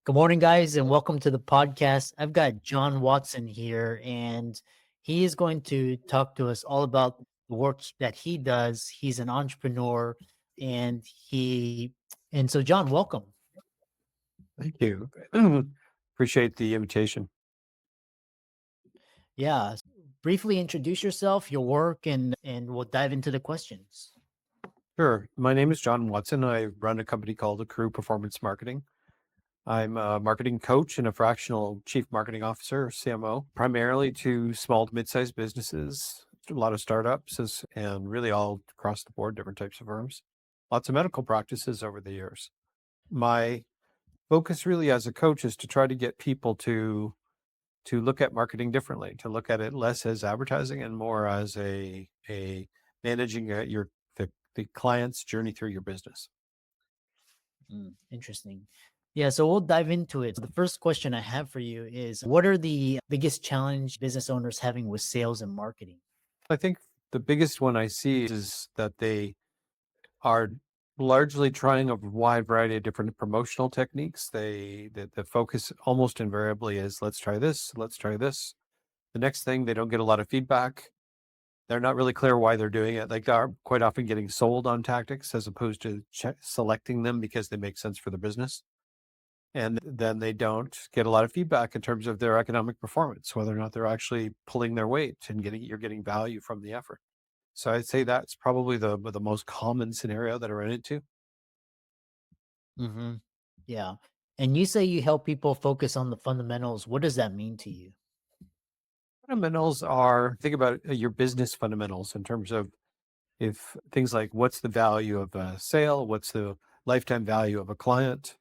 Good morning, guys, and welcome to the podcast. I've got John Watson here, and he is going to talk to us all about the work that he does. He's an entrepreneur, and so John, welcome. Thank you. Appreciate the invitation. Yeah, briefly introduce yourself, your work, and we'll dive into the questions. Sure. My name is John Watson. I run a company called Accrue Performance Marketing. I'm a marketing coach and a fractional chief marketing officer, or CMO, primarily to small to mid-sized businesses, a lot of startups, and really all across the board, different types of firms, lots of medical practices over the years. My focus really as a coach is to try to get people to look at marketing differently, to look at it less as advertising and more as a managing the client's journey through your business. Interesting. Yeah, so we'll dive into it. The first question I have for you is, what are the biggest challenge business owners having with sales and marketing? I think the biggest one I see is that they are largely trying a wide variety of different promotional techniques. The focus almost invariably is let's try this, let's try this. The next thing, they don't get a lot of feedback. They're not really clear why they're doing it. Like, they're quite often getting sold on tactics as opposed to selecting them because they make sense for the business. And then they don't get a lot of feedback in terms of their economic performance, whether or not they're actually pulling their weight and you're getting value from the effort. So I'd say that's probably the most common scenario that I run into. Hmm. Yeah. And you say you help people focus on the fundamentals. What does that mean to you? Fundamentals are, think about your business fundamentals in terms of, if things like, what's the value of a sale? What's the lifetime value of a client?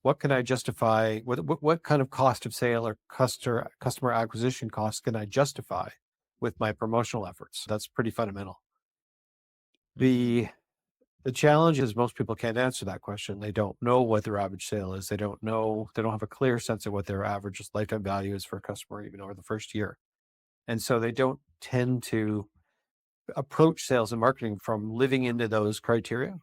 What can I justify? What kind of cost of sale or customer acquisition costs can I justify with my promotional efforts? That's pretty fundamental. Hmm. The the challenge is most people can't answer that question. They don't know what their average sale is. They don't know, they don't have a clear sense of what their average lifetime value is for a customer, even over the first year. And so they don't tend to approach sales and marketing from living into those criteria.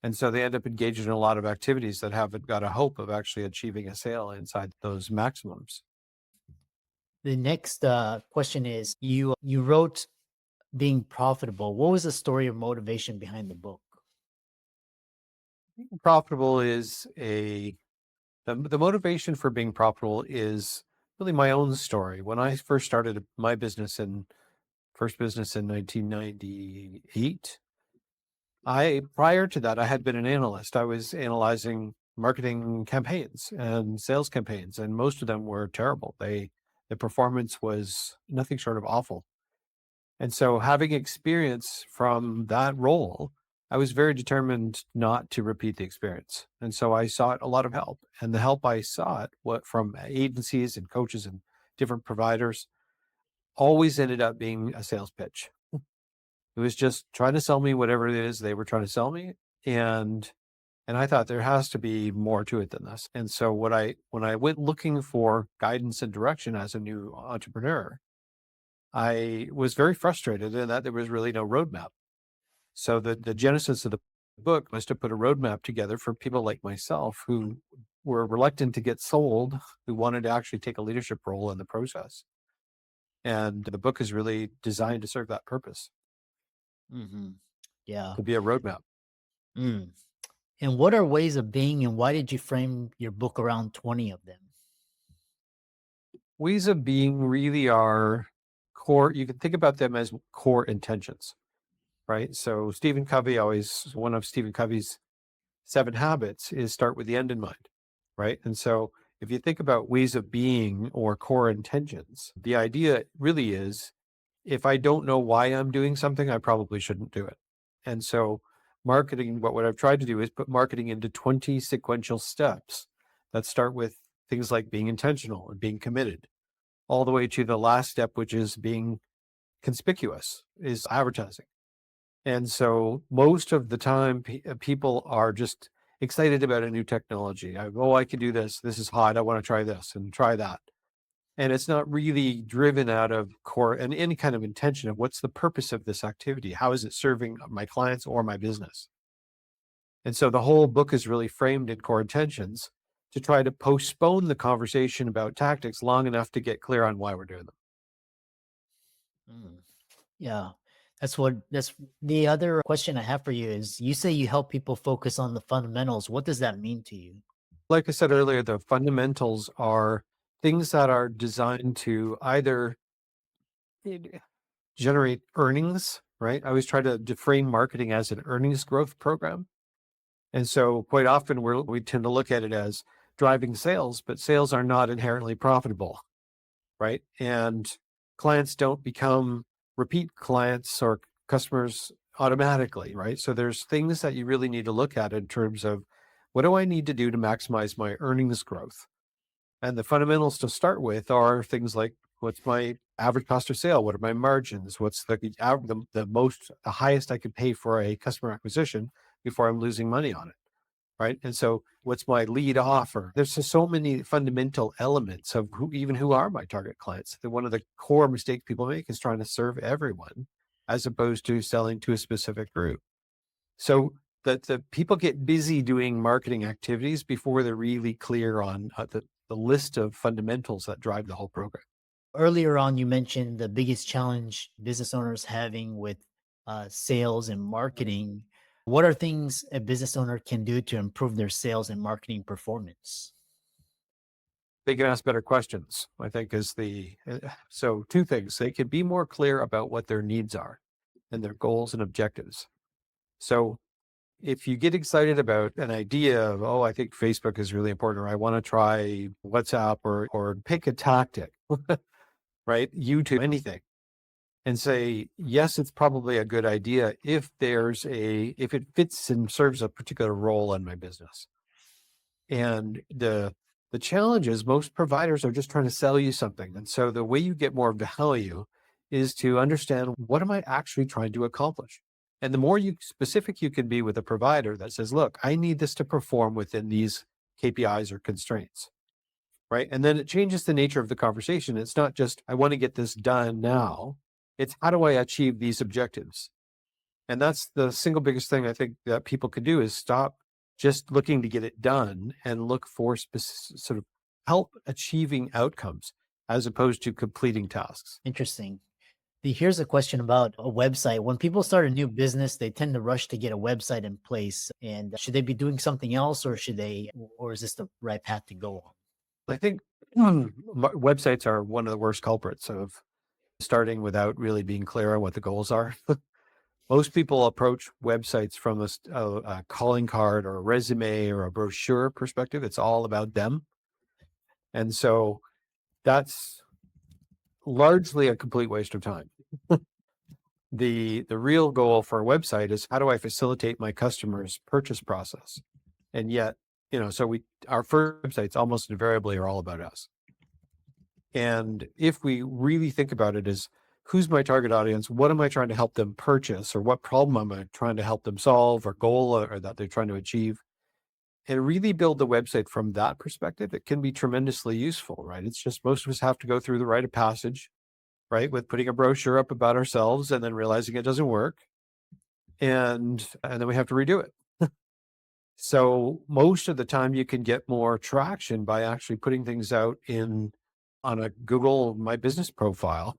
And so they end up engaging in a lot of activities that haven't got a hope of actually achieving a sale inside those maximums. The next question is, you wrote Being Profitable. What was the story or motivation behind the book? Profitable is the motivation for being profitable is really my own story. When I first started my first business in 1998, prior to that, I had been an analyst. I was analyzing marketing campaigns and sales campaigns, and most of them were terrible. The performance was nothing short of awful. And so, having experience from that role, I was very determined not to repeat the experience. And so I sought a lot of help. And the help I sought, what from agencies and coaches and different providers, always ended up being a sales pitch. It was just trying to sell me whatever it is they were trying to sell me. And I thought there has to be more to it than this. And so when I went looking for guidance and direction as a new entrepreneur, I was very frustrated in that there was really no roadmap. So the genesis of the book was to put a roadmap together for people like myself who were reluctant to get sold, who wanted to actually take a leadership role in the process. And the book is really designed to serve that purpose, Hmm. Yeah. to be a roadmap. Mm. And what are ways of being, and why did you frame your book around 20 of them? Ways of being really are core. You can think about them as core intentions, right? So one of Stephen Covey's 7 habits is start with the end in mind, right? And so if you think about ways of being or core intentions, the idea really is, if I don't know why I'm doing something, I probably shouldn't do it. And so marketing, what I've tried to do is put marketing into 20 sequential steps that start with things like being intentional and being committed, all the way to the last step, which is being conspicuous, is advertising. And so most of the time, people are just excited about a new technology. I can do this. This is hot. I want to try this and try that. And it's not really driven out of core and any kind of intention of what's the purpose of this activity? How is it serving my clients or my business? And so the whole book is really framed in core intentions. to try to postpone the conversation about tactics long enough to get clear on why we're doing them. Mm. Yeah. That's the other question I have for you is you say you help people focus on the fundamentals. What does that mean to you? Like I said earlier, the fundamentals are things that are designed to either generate earnings, right? I always try to frame marketing as an earnings growth program. And so quite often we tend to look at it as driving sales, but sales are not inherently profitable, right? And clients don't become repeat clients or customers automatically, right? So there's things that you really need to look at in terms of what do I need to do to maximize my earnings growth? And the fundamentals to start with are things like what's my average cost of sale? What are my margins? What's the highest I could pay for a customer acquisition before I'm losing money on it? Right. And so what's my lead offer? There's just so many fundamental elements of who are my target clients. That one of the core mistakes people make is trying to serve everyone as opposed to selling to a specific group. So that the people get busy doing marketing activities before they're really clear on the list of fundamentals that drive the whole program. Earlier on, you mentioned the biggest challenge business owners having with sales and marketing. What are things a business owner can do to improve their sales and marketing performance? They can ask better questions, I think is so two things. They can be more clear about what their needs are and their goals and objectives. So if you get excited about an idea of, oh, I think Facebook is really important, or I want to try WhatsApp or pick a tactic, right? YouTube, anything, and say, yes, it's probably a good idea if if it fits and serves a particular role in my business. And the challenge is most providers are just trying to sell you something. And so the way you get more value is to understand what am I actually trying to accomplish? And the more specific you can be with a provider that says, look, I need this to perform within these KPIs or constraints, right? And then it changes the nature of the conversation. It's not just, I want to get this done now. It's how do I achieve these objectives? And that's the single biggest thing I think that people could do is stop just looking to get it done and look for sort of help achieving outcomes as opposed to completing tasks. Interesting. Here's a question about a website. When people start a new business, they tend to rush to get a website in place. And should they be doing something else, or is this the right path to go on? I think websites are one of the worst culprits of starting without really being clear on what the goals are. Most people approach websites from a calling card or a resume or a brochure perspective. It's all about them. And so that's largely a complete waste of time. The real goal for a website is how do I facilitate my customers' purchase process? And yet, so our first websites almost invariably are all about us. And if we really think about it as who's my target audience, what am I trying to help them purchase, or what problem am I trying to help them solve, or goal or that they're trying to achieve, and really build the website from that perspective, it can be tremendously useful, right? It's just most of us have to go through the rite of passage, right? With putting a brochure up about ourselves and then realizing it doesn't work. And then we have to redo it. So most of the time you can get more traction by actually putting things out on a Google My Business profile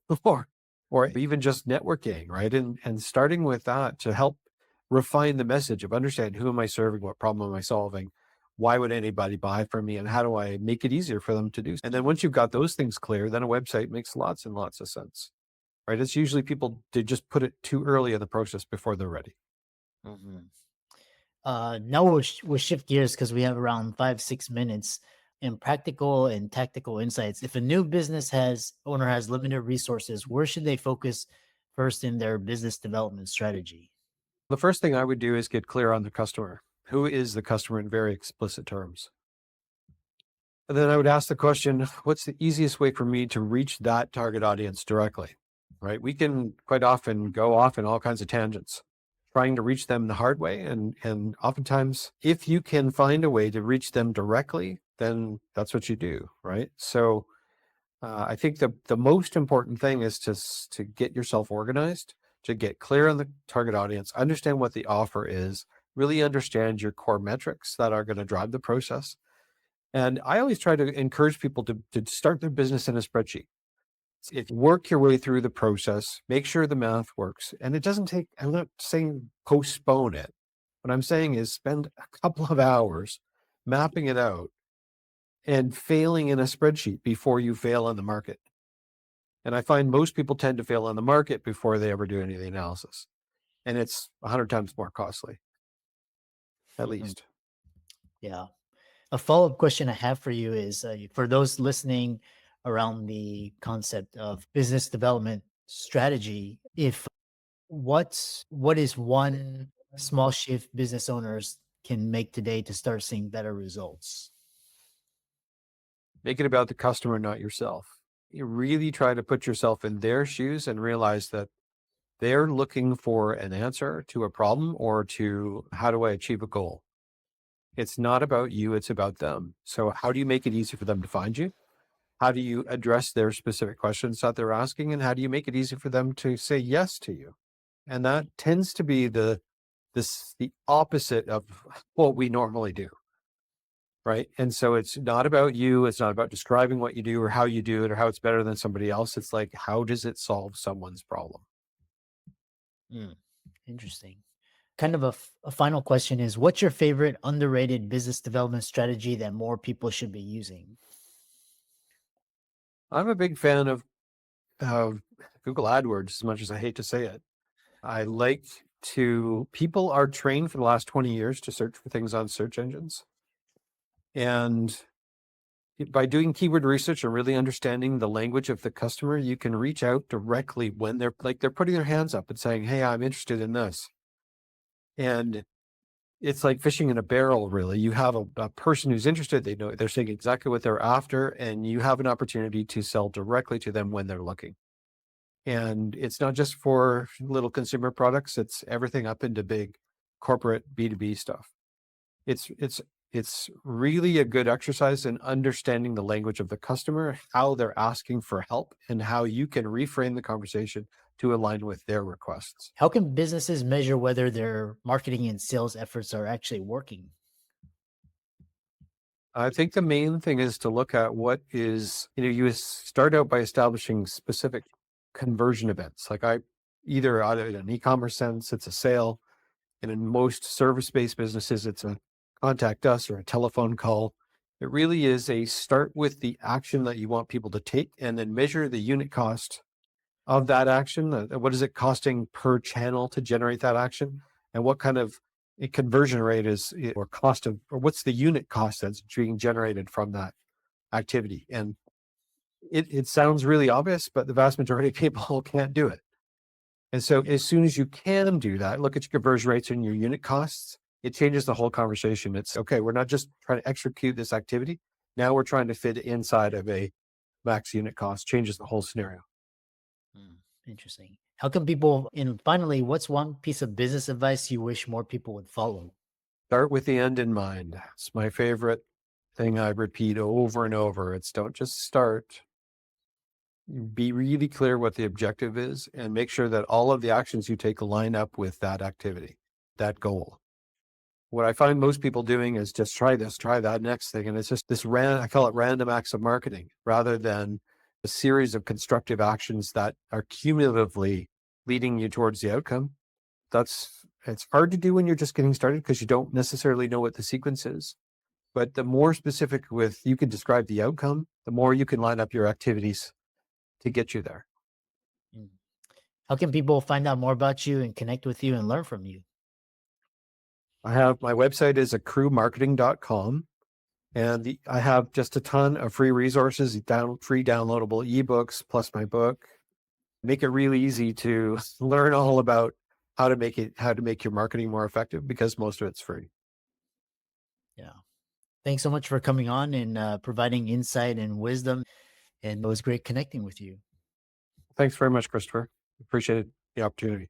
or even just networking, right? And starting with that to help refine the message of understand who am I serving, what problem am I solving, why would anybody buy from me, and how do I make it easier for them to do so? And then once you've got those things clear, then a website makes lots and lots of sense, right? It's usually people to just put it too early in the process before they're ready. Mhm. Now we'll shift gears because we have around 5, 6 minutes in practical and tactical insights. If a new owner has limited resources, where should they focus first in their business development strategy? The first thing I would do is get clear on the customer. Who is the customer in very explicit terms? And then I would ask the question, what's the easiest way for me to reach that target audience directly? Right? We can quite often go off in all kinds of tangents, trying to reach them the hard way. And oftentimes, if you can find a way to reach them directly, then that's what you do, right? So I think the most important thing is to get yourself organized, to get clear on the target audience, understand what the offer is, really understand your core metrics that are going to drive the process, And I always try to encourage people to start their business in a spreadsheet. If you work your way through the process, make sure the math works. And it doesn't take, I'm not saying postpone it. What I'm saying is spend a couple of hours mapping it out and failing in a spreadsheet before you fail on the market. And I find most people tend to fail on the market before they ever do any of the analysis. And it's 100 times more costly, at Mm, least. yeah. A follow-up question I have for you is, for those listening around the concept of business development strategy, if what is one small shift business owners can make today to start seeing better results? Make it about the customer, not yourself. You really try to put yourself in their shoes and realize that they're looking for an answer to a problem or to how do I achieve a goal. It's not about you, it's about them. So, how do you make it easy for them to find you? How do you address their specific questions that they're asking? And how do you make it easy for them to say yes to you? And that tends to be the opposite of what we normally do. Right. And so it's not about you. It's not about describing what you do or how you do it or how it's better than somebody else. It's like, how does it solve someone's problem? Mm, interesting. Kind of a final question is, what's your favorite underrated business development strategy that more people should be using? I'm a big fan of uh, Google AdWords, as much as I hate to say it. I like people are trained for the last 20 years to search for things on search engines. And by doing keyword research and really understanding the language of the customer, you can reach out directly when they're putting their hands up and saying, "Hey, I'm interested in this." And it's like fishing in a barrel, really. You have a person who's interested, they're saying exactly what they're after, and you have an opportunity to sell directly to them when they're looking. And it's not just for little consumer products, it's everything up into big corporate B2B stuff. It's really a good exercise in understanding the language of the customer, how they're asking for help, and how you can reframe the conversation to align with their requests. How can businesses measure whether their marketing and sales efforts are actually working? I think the main thing is to look at you start out by establishing specific conversion events. Like either out of an e-commerce sense, it's a sale. And in most service-based businesses, it's a contact us or a telephone call. It really is a start with the action that you want people to take and then measure the unit cost of that action. What is it costing per channel to generate that action? And what kind of a conversion rate or cost of, or what's the unit cost that's being generated from that activity? And it sounds really obvious, but the vast majority of people can't do it. And so as soon as you can do that, look at your conversion rates and your unit costs, it changes the whole conversation. It's okay, we're not just trying to execute this activity. Now we're trying to fit inside of a max unit cost, changes the whole scenario. Hmm, interesting. How can people, and finally, what's one piece of business advice you wish more people would follow? Start with the end in mind. It's my favorite thing I repeat over and over. It's don't just start, be really clear what the objective is and make sure that all of the actions you take line up with that activity, that goal. What I find most people doing is just try this, try that next thing. And it's just I call it random acts of marketing rather than a series of constructive actions that are cumulatively leading you towards the outcome. It's hard to do when you're just getting started because you don't necessarily know what the sequence is. But the more specific you can describe the outcome, the more you can line up your activities to get you there. Mm. How can people find out more about you and connect with you and learn from you? I have my website is accruemarketing.com. And I have just a ton of free resources, free downloadable ebooks, plus my book. Make it really easy to learn all about how to make your marketing more effective because most of it's free. Yeah. Thanks so much for coming on and providing insight and wisdom. And it was great connecting with you. Thanks very much, Christopher. Appreciate the opportunity.